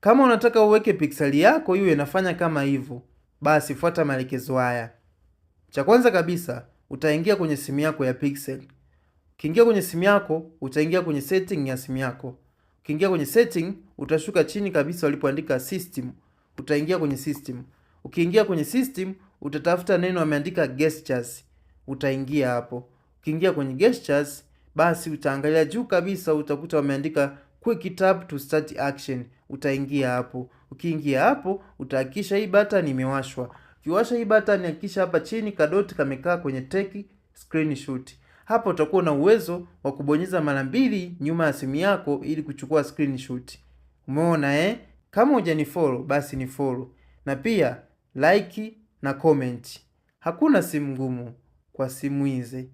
Kama unataka uweke pixel yako iwe inafanya kama hivyo, basi fuata maelekezo haya. Cha kwanza kabisa, utaingia kwenye simu yako ya Pixel. Ukiingia kwenye simu yako, utaingia kwenye setting ya simu yako. Ukiingia kwenye setting, utashuka chini kabisa ulipoandika system. Utaingia kwenye system. Ukiingia kwenye system, utatafuta neno ameandika gestures. Utaingia hapo. Ukiingia kwenye gestures, basi utaangalia juu kabisa utakuta wameandika quick tap to start action. Utaingia hapo. Ukiingia hapo, utahakikisha hii button imewashwa. Ukiwasha hii button, hakikisha hapa chini kadoti kamekaa kwenye take screenshot. Hapo utakuwa na uwezo wa kubonyeza mara 2 nyuma ya simu yako ili kuchukua screenshot. Umeona Kama hujanifollow basi ni follow. Na pia like na comment. Hakuna simu ngumu kwa simu hizi.